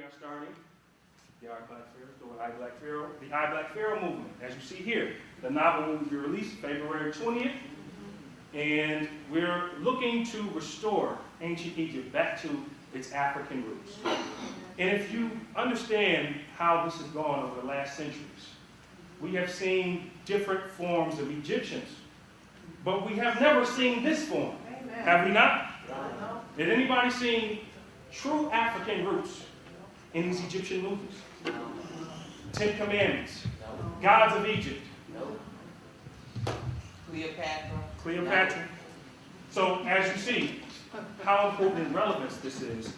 are starting the I Black Pharaoh movement. As you see here, the novel will be released February 20th, and we're looking to restore ancient Egypt back to its African roots. And if you understand how this has gone over the last centuries, we have seen different forms of Egyptians, but we have never seen this form. Amen. Have we not? No. Did anybody see true African roots in these Egyptian movies? No. 10 Commandments, no. Gods of Egypt. No. Cleopatra. No. So as you see how important and relevant this is,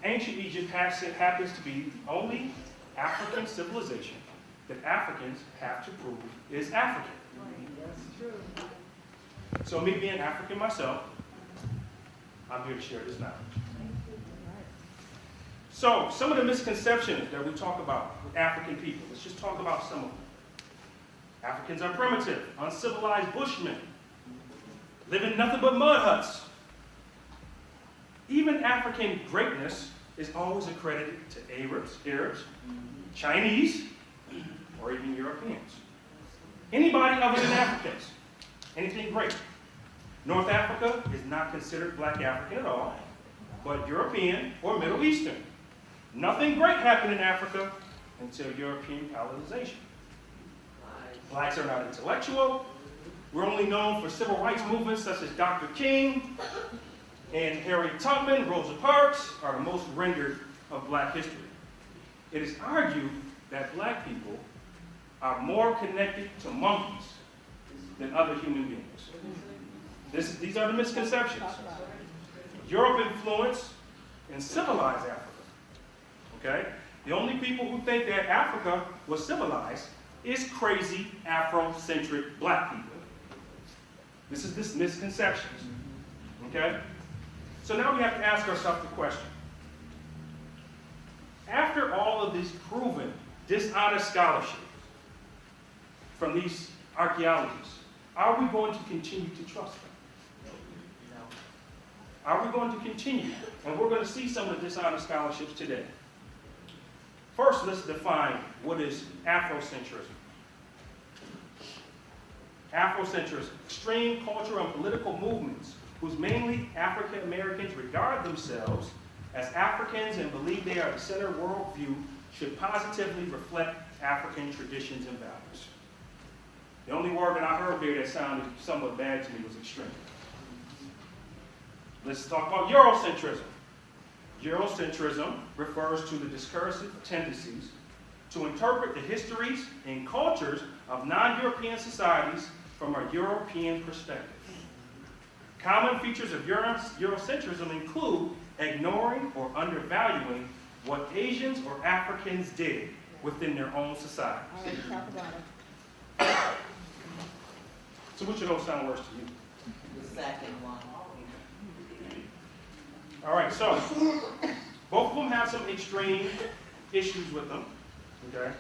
ancient Egypt happens to be the only African civilization that Africans have to prove is African. That's true. So me being African myself, I'm here to share this knowledge. So some of the misconceptions that we talk about with African people, let's just talk about some of them. Africans are primitive, uncivilized bushmen, live in nothing but mud huts. Even African greatness is always accredited to Arabs, Chinese, or even Europeans. Anybody other than Africans, anything great. North Africa is not considered black African at all, but European or Middle Eastern. Nothing great happened in Africa until European colonization. Blacks are not intellectual. We're only known for civil rights movements such as Dr. King and Harriet Tubman, Rosa Parks are the most rendered of black history. It is argued that black people are more connected to monkeys than other human beings. These are the misconceptions. Europe influenced and civilized Africa. Okay? The only people who think that Africa was civilized is crazy Afrocentric black people. This is this misconceptions. Okay? So now we have to ask ourselves the question. After all of this proven dishonest scholarship from these archaeologists, are we going to continue to trust them? No. Are we going to continue? And we're going to see some of the dishonest scholarships today. First, let's define what is Afrocentrism. Afrocentrism, extreme cultural and political movements whose mainly African Americans regard themselves as Africans and believe they are the center worldview, should positively reflect African traditions and values. The only word that I heard there that sounded somewhat bad to me was extreme. Let's talk about Eurocentrism. Eurocentrism refers to the discursive tendencies to interpret the histories and cultures of non-European societies from a European perspective. Common features of Eurocentrism include ignoring or undervaluing what Asians or Africans did within their own societies. All right, talk about it. So which of those sound worse to you? The second one. All right, so both of them have some extreme issues with them. Okay?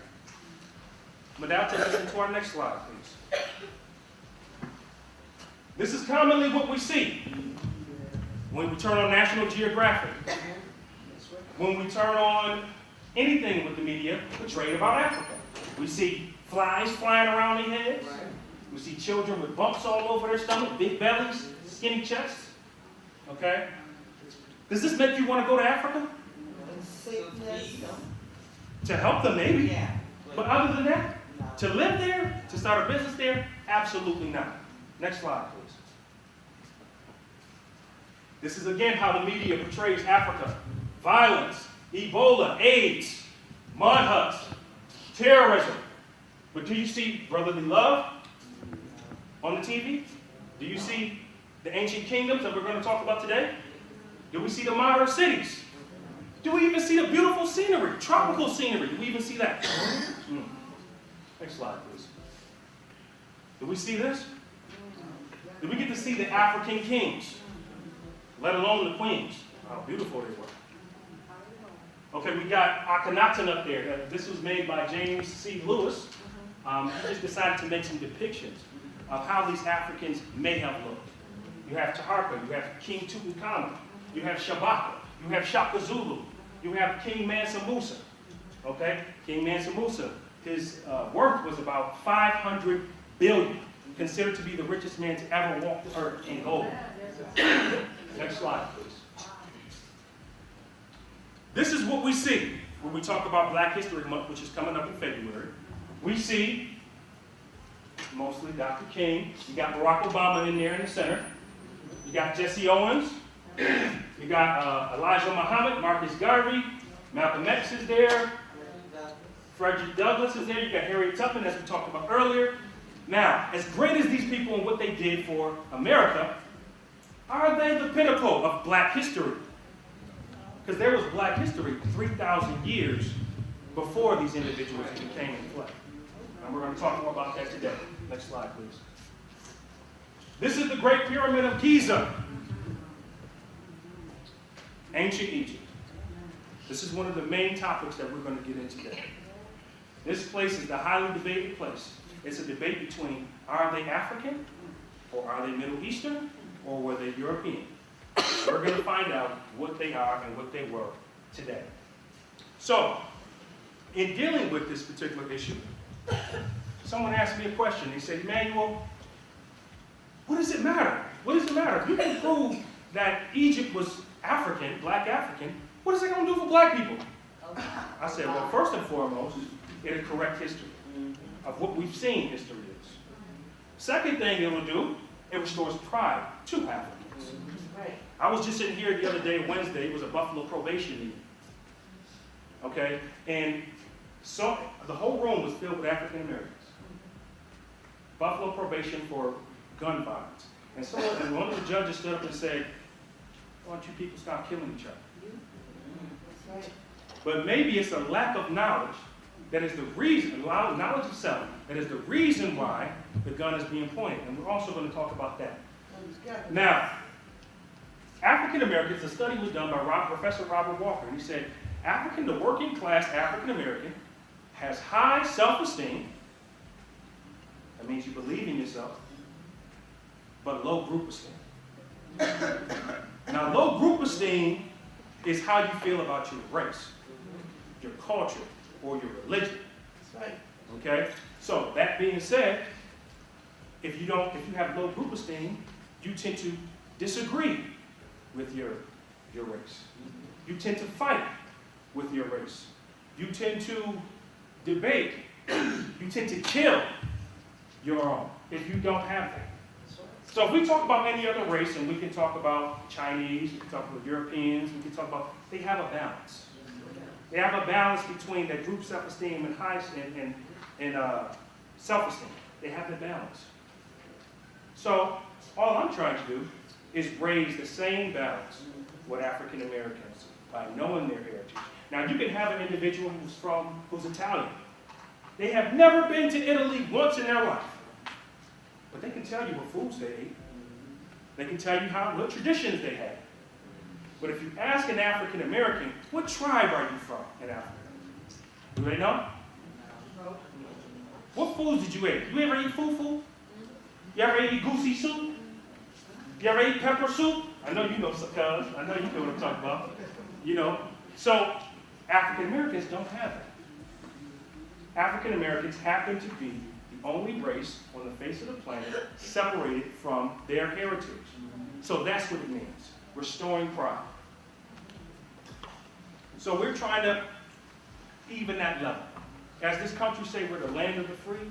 But now take us into our next slide, please. This is commonly what we see when we turn on National Geographic, when we turn on anything with the media portrayed about Africa. We see flies flying around their heads. We see children with bumps all over their stomach, big bellies, skinny chests. Okay? Does this make you want to go to Africa? To help them, maybe. Yeah. But other than that, No. to live there, to start a business there, absolutely not. Next slide, please. This is again how the media portrays Africa. Violence, Ebola, AIDS, mud huts, terrorism. But do you see brotherly love on the TV? Do you see the ancient kingdoms that we're going to talk about today? Do we see the modern cities? Do we even see the beautiful scenery, tropical scenery? Do we even see that? Next slide, please. Do we see this? Do we get to see the African kings, let alone the queens? How beautiful they were. Okay, we got Akhenaten up there. This was made by James C. Lewis. He just decided to make some depictions of how these Africans may have looked. You have Taharka, you have King Tutankhamun, you have Shabaka, you have Shaka Zulu, you have King Mansa Musa. Okay? King Mansa Musa, his worth was about 500 billion, considered to be the richest man to ever walk the earth in gold. Next slide, please. This is what we see when we talk about Black History Month, which is coming up in February. We see mostly Dr. King. You got Barack Obama in there in the center. You got Jesse Owens. You got Elijah Muhammad, Marcus Garvey. Malcolm X is there. Frederick Douglass is there. You got Harriet Tubman, as we talked about earlier. Now, as great as these people and what they did for America, are they the pinnacle of Black history? Because there was Black history 3,000 years before these individuals even came into play. And we're going to talk more about that today. Next slide, please. This is the Great Pyramid of Giza. Ancient Egypt. This is one of the main topics that we're going to get into today. This place is the highly debated place. It's a debate between, are they African, or are they Middle Eastern, or were they European? We're going to find out what they are and what they were today. So, in dealing with this particular issue, someone asked me a question. They said, Emmanuel, what does it matter? What does it matter? If you can prove that Egypt was African, Black African, what is it going to do for Black people? I said, well, first and foremost, it'll correct history of what we've seen history is. Second thing it will do, it restores pride to Africans. I was just sitting here the other day, Wednesday, it was a Buffalo probation meeting. Okay? And so the whole room was filled with African Americans. Buffalo probation for gun violence. And one of the judges stood up and said, why don't you people stop killing each other? But maybe it's a lack of knowledge that is the reason, knowledge of self, that is the reason why the gun is being pointed. And we're also going to talk about that. Now, African Americans, a study was done by Professor Robert Walker, and he said, the working class African American has high self-esteem. That means you believe in yourself, but low group esteem. Now, low group esteem is how you feel about your race, your culture, or your religion. That's right. Okay? So, that being said, if you have low group esteem, you tend to disagree with your race. You tend to fight with your race. You tend to debate. You tend to kill your own if you don't have that. So if we talk about any other race, and we can talk about Chinese, we can talk about Europeans, we can talk about, they have a balance. They have a balance between that group self-esteem and self-esteem. They have the balance. So all I'm trying to do is raise the same balance with African Americans by knowing their heritage. Now you can have an individual who's Italian. They have never been to Italy once in their life. But they can tell you what foods they ate. They can tell you what traditions they had. But if you ask an African American, what tribe are you from in Africa? Do they know? No. What foods did you eat? You ever eat fufu? You ever eat goosey soup? You ever eat pepper soup? I know you know, cuz. I know you know what I'm talking about. You know. So African Americans don't have that. African Americans happen to be the only race on the face of the planet separated from their heritage. So that's what it means. Restoring pride. So we're trying to even that level. As this country say we're the land of the free,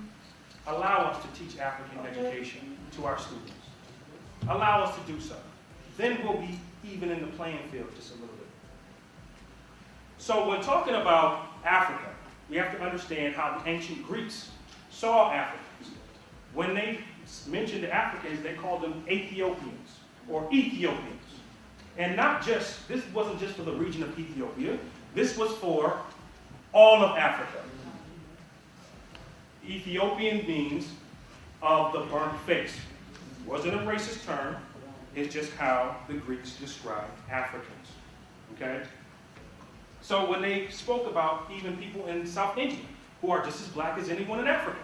allow us to teach African education to our students. Allow us to do so. Then we'll be even in the playing field just a little bit. So when talking about Africa, we have to understand how the ancient Greeks saw Africans. When they mentioned the Africans, they called them Ethiopians or Ethiopians. And this wasn't just for the region of Ethiopia, this was for all of Africa. Ethiopian means of the burnt face. It wasn't a racist term, it's just how the Greeks described Africans. Okay? So when they spoke about even people in South India, who are just as black as anyone in Africa,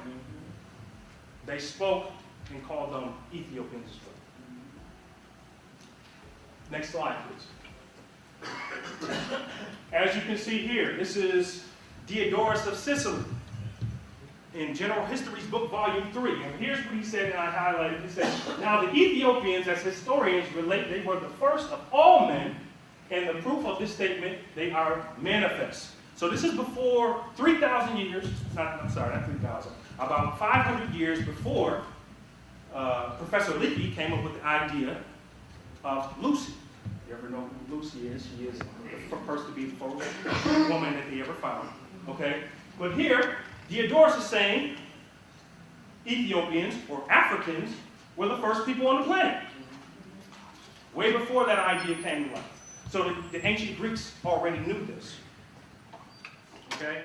they spoke and called them Ethiopians as well. Next slide, please. As you can see here, this is Diodorus of Sicily in General History's book, volume 3. And here's what he said, and I highlighted. He said, now the Ethiopians, as historians relate, they were the first of all men, and the proof of this statement, they are manifest. So this is before 3,000 years, not 3,000, about 500 years before Professor Leakey came up with the idea of Lucy. You ever know who Lucy is? She is the first to be the first woman that they ever found. Okay? But here, Diodorus is saying Ethiopians or Africans were the first people on the planet. Way before that idea came to life. So the ancient Greeks already knew this. Okay?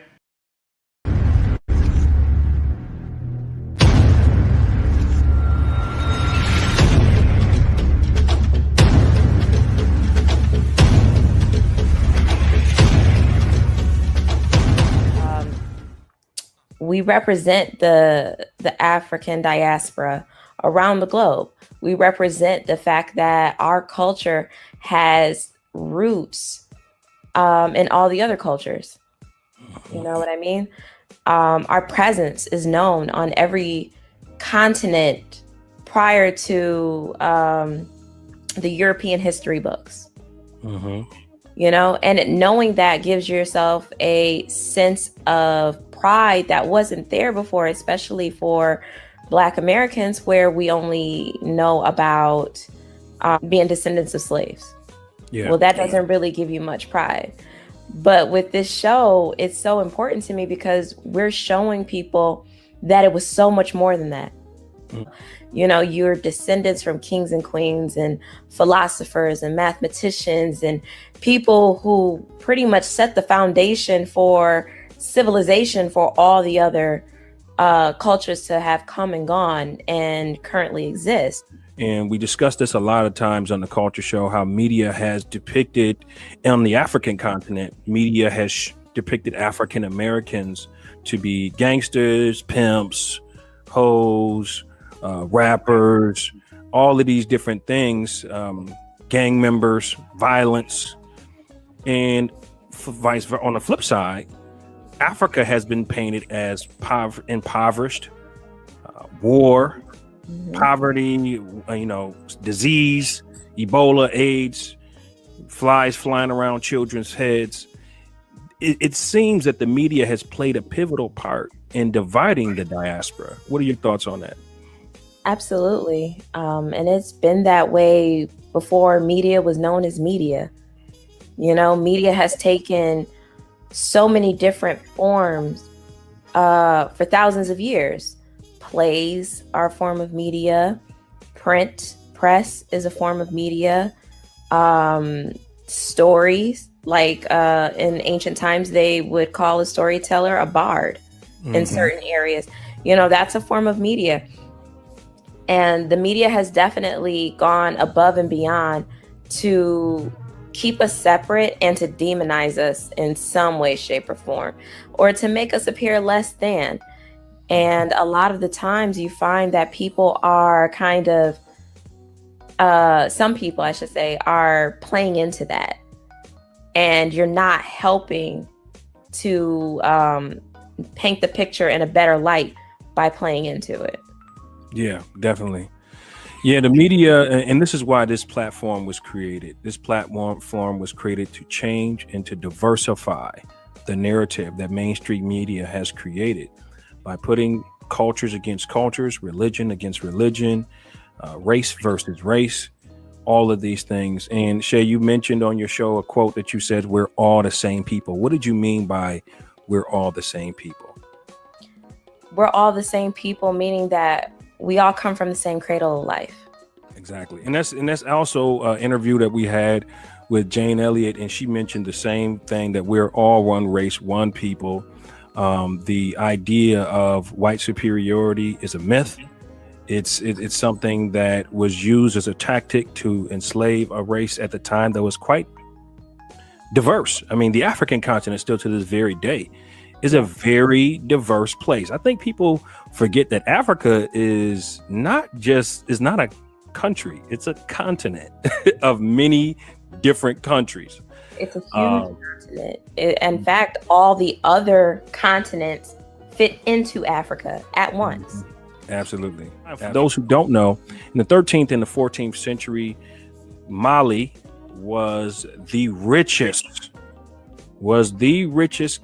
We represent the African diaspora around the globe. We represent the fact that our culture has roots in all the other cultures. You know what I mean? Our presence is known on every continent prior to the European history books. You know, and knowing that gives yourself a sense of pride that wasn't there before, especially for Black Americans, where we only know about being descendants of slaves. Yeah. Well, that doesn't really give you much pride. But with this show, it's so important to me because we're showing people that it was so much more than that. You know, you're descendants from kings and queens and philosophers and mathematicians and people who pretty much set the foundation for civilization for all the other cultures to have come and gone and currently exist. And we discussed this a lot of times on the Culture Show, how media has depicted on the African continent, media has depicted African Americans to be gangsters, pimps, hoes, rappers, all of these different things, gang members, violence, and vice versa. On the flip side, Africa has been painted as impoverished, war, poverty, you know, disease, Ebola, AIDS, flies flying around children's heads. It seems that the media has played a pivotal part in dividing the diaspora. What are your thoughts on that? Absolutely. And it's been that way before media was known as media. You know, media has taken so many different forms for thousands of years. Plays are a form of media. Press is a form of media. Stories, like in ancient times, they would call a storyteller a bard in certain areas. You know, that's a form of media. And the media has definitely gone above and beyond to keep us separate and to demonize us in some way, shape, or form, or to make us appear less than. And a lot of the times you find that people are kind of, some people, I should say, are playing into that. And you're not helping to paint the picture in a better light by playing into it. Yeah, definitely. Yeah, the media, and this is why this platform was created. This platform was created to change and to diversify the narrative that mainstream media has created by putting cultures against cultures, religion against religion, race versus race, all of these things. And Shay, you mentioned on your show a quote that you said, "We're all the same people." What did you mean by "we're all the same people"? We're all the same people, meaning that we all come from the same cradle of life. Exactly. And that's also an interview that we had with Jane Elliott, and she mentioned the same thing, that we're all one race, one people. The idea of white superiority is a myth. It's something that was used as a tactic to enslave a race at the time that was quite diverse. I mean, the African continent still to this very day is a very diverse place. I think people forget that Africa is not a country, it's a continent of many different countries. It's a huge Um, continent. In fact, all the other continents fit into Africa at once. Absolutely. For those who don't know, in the 13th and the 14th century, Mali was the richest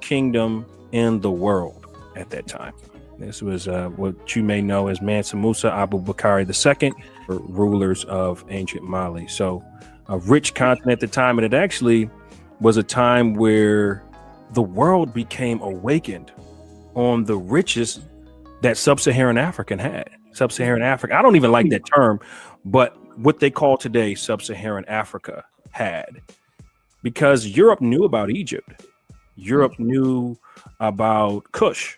kingdom in the world at that time. This was what you may know as Mansa Musa Abu Bakari II, rulers of ancient Mali. So a rich continent at the time, and it actually was a time where the world became awakened on the riches that sub-Saharan Africa had. Sub-Saharan Africa, I don't even like that term, but what they call today sub-Saharan Africa had, because Europe knew about Egypt. Europe knew about Kush,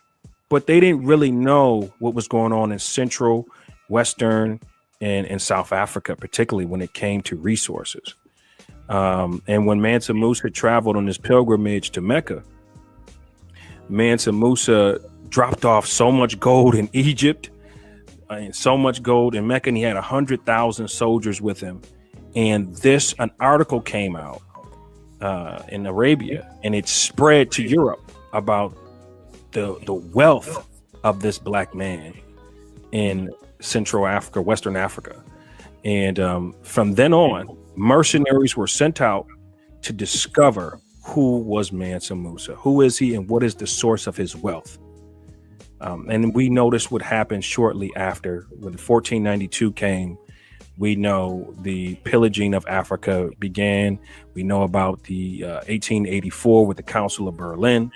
but they didn't really know what was going on in Central, Western, and South Africa, particularly when it came to resources. And when Mansa Musa traveled on his pilgrimage to Mecca, Mansa Musa dropped off so much gold in Egypt and so much gold in Mecca, and he had 100,000 soldiers with him. And an article came out in Arabia, and it spread to Europe about the wealth of this black man in Central Africa, Western Africa. And from then on, mercenaries were sent out to discover who was Mansa Musa, who is he, and what is the source of his wealth. And we noticed what happened shortly after. When 1492 came, we know the pillaging of Africa began. We know about the 1884 with the Council of Berlin,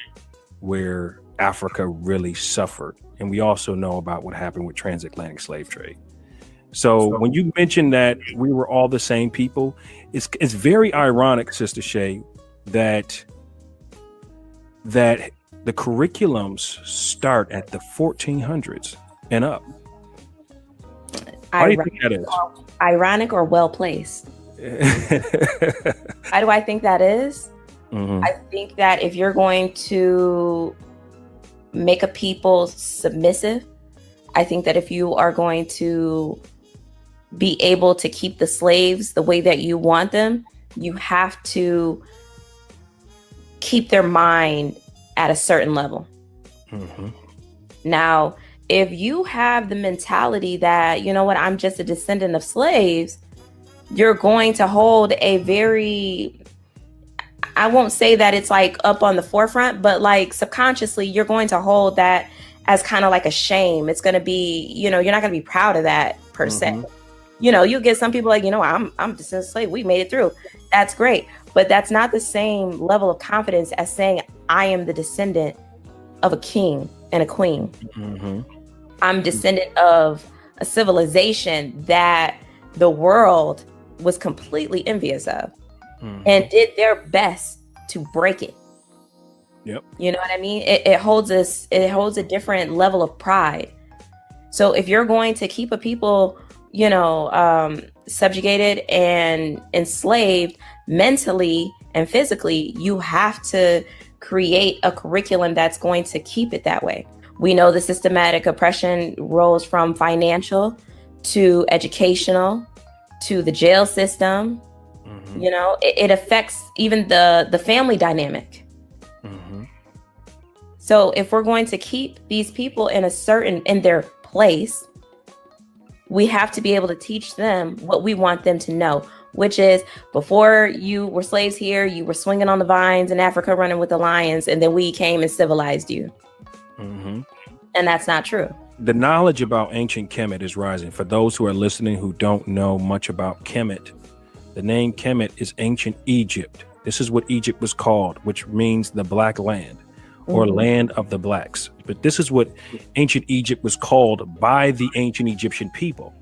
where Africa really suffered. And we also know about what happened with transatlantic slave trade. So when you mentioned that we were all the same people, it's very ironic, Sister Shay, that the curriculums start at the 1400s and up. Why do you think that is? Ironic or well placed? Why do I think that is? Mm-hmm. I think that if you're going to make a people submissive, I think that if you are going to be able to keep the slaves the way that you want them, you have to keep their mind at a certain level. Mm-hmm. Now, if you have the mentality that, you know what, I'm just a descendant of slaves, you're going to hold a very, I won't say that it's like up on the forefront, but like subconsciously, you're going to hold that as kind of like a shame. It's going to be, you know, you're not going to be proud of that per se. You know, you get some people like, you know, I'm just a slave. We made it through. That's great. But that's not the same level of confidence as saying I am the descendant of a king and a queen. Mm-hmm. I'm descendant of a civilization that the world was completely envious of and did their best to break it. Yep. You know what I mean? It holds a different level of pride. So if you're going to keep a people, you know, subjugated and enslaved mentally and physically, you have to create a curriculum that's going to keep it that way. We know the systematic oppression rolls from financial to educational to the jail system. Mm-hmm. You know, it affects even the family dynamic. Mm-hmm. So if we're going to keep these people in their place, we have to be able to teach them what we want them to know, which is before you were slaves here, you were swinging on the vines in Africa, running with the lions, and then we came and civilized you. Mm-hmm. And that's not true. The knowledge about ancient Kemet is rising. For those who are listening who don't know much about Kemet, the name Kemet is ancient Egypt. This is what Egypt was called, which means the black land or land of the blacks. But this is what ancient Egypt was called by the ancient Egyptian people.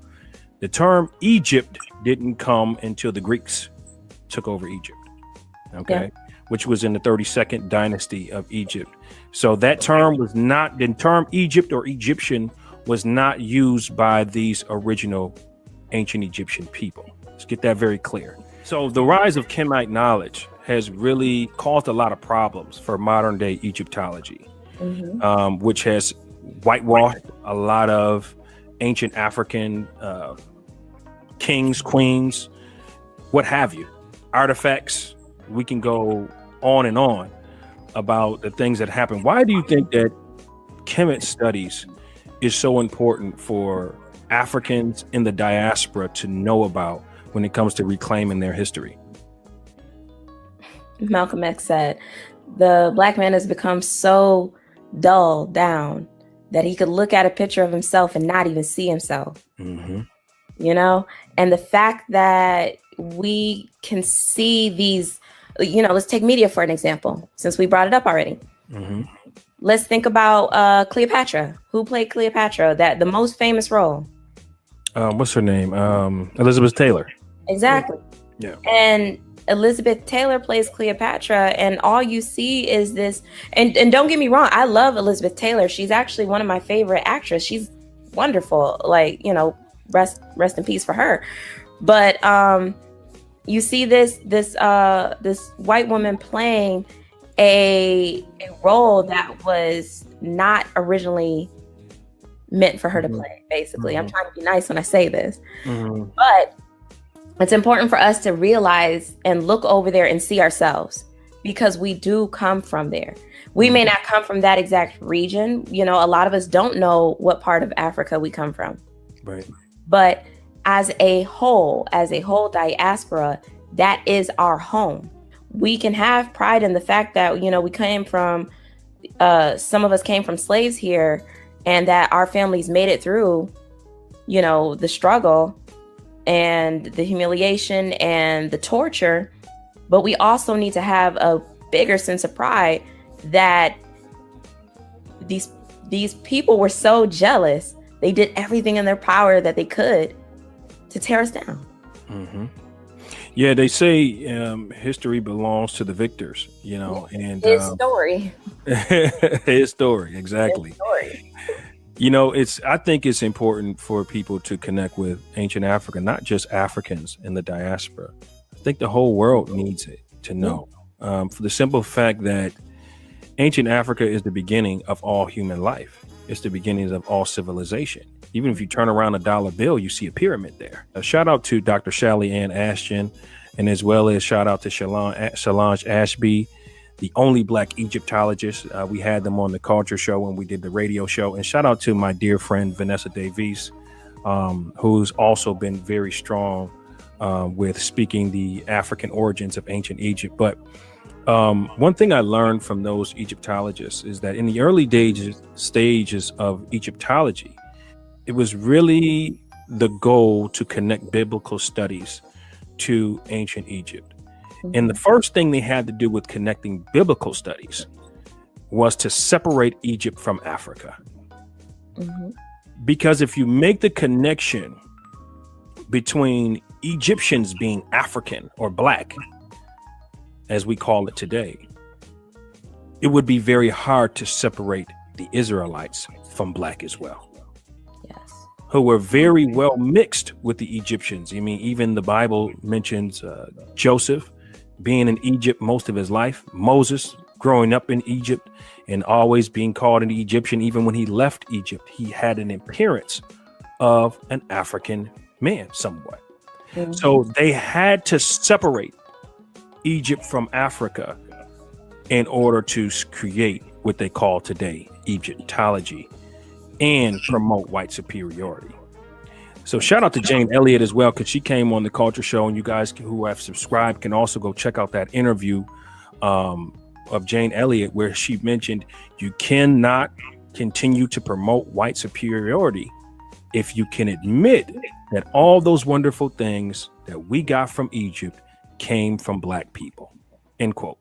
The term Egypt didn't come until the Greeks took over Egypt, okay, which was in the 32nd dynasty of Egypt. So that term was not, the term Egypt or Egyptian was not used by these original ancient Egyptian people. Let's get that very clear. So the rise of Kemite knowledge has really caused a lot of problems for modern day Egyptology, which has whitewashed a lot of ancient African kings, queens, what have you, artifacts, we can go on and on about the things that happen. Why do you think that Kemet studies is so important for Africans in the diaspora to know about when it comes to reclaiming their history? Malcolm X said, the Black man has become so dull down that he could look at a picture of himself and not even see himself. Mm-hmm. You know, and the fact that we can see these, you know, let's take media for an example, since we brought it up already. Mm-hmm. Let's think about Cleopatra. Who played Cleopatra? That the most famous role. What's her name? Elizabeth Taylor. Exactly. Yeah. And Elizabeth Taylor plays Cleopatra, and all you see is this. And don't get me wrong, I love Elizabeth Taylor. She's actually one of my favorite actresses. She's wonderful. Like, you know, rest in peace for her. But you see this white woman playing a role that was not originally meant for her to play, basically. Mm-hmm. I'm trying to be nice when I say this. Mm-hmm. But it's important for us to realize and look over there and see ourselves, because we do come from there. We may not come from that exact region. You know, a lot of us don't know what part of Africa we come from. Right. But as a whole diaspora, that is our home. We can have pride in the fact that, you know, we came from, some of us came from slaves here, and that our families made it through, you know, the struggle and the humiliation and the torture. But we also need to have a bigger sense of pride that these people were so jealous. They did everything in their power that they could to tear us down. Mm-hmm. Yeah, they say history belongs to the victors, you know, and His story. his story, exactly. His story. You know, I think it's important for people to connect with ancient Africa, not just Africans in the diaspora. I think the whole world needs it to know, for the simple fact that ancient Africa is the beginning of all human life. It's the beginnings of all civilization. Even if you turn around a dollar bill, you see a pyramid there. A shout out to Dr. Shally Ann Ashton, and as well as shout out to Solange Ashby, the only Black Egyptologist. We had them on the Culture Show when we did the radio show. And shout out to my dear friend, Vanessa Davies, who's also been very strong with speaking the African origins of ancient Egypt. But one thing I learned from those Egyptologists is that in the early stages of Egyptology, it was really the goal to connect biblical studies to ancient Egypt. And the first thing they had to do with connecting biblical studies was to separate Egypt from Africa. Mm-hmm. Because if you make the connection between Egyptians being African or Black, as we call it today, it would be very hard to separate the Israelites from Black as well. Yes. Who were very well mixed with the Egyptians. I mean, even the Bible mentions Joseph being in Egypt most of his life, Moses growing up in Egypt and always being called an Egyptian. Even when he left Egypt, he had an appearance of an African man somewhat. Mm-hmm. So they had to separate Egypt from Africa in order to create what they call today Egyptology and promote white superiority. So shout out to Jane Elliott as well, because she came on the Culture Show, and you guys who have subscribed can also go check out that interview of Jane Elliott, where she mentioned you cannot continue to promote white superiority if you can admit that all those wonderful things that we got from Egypt came from Black people, end quote.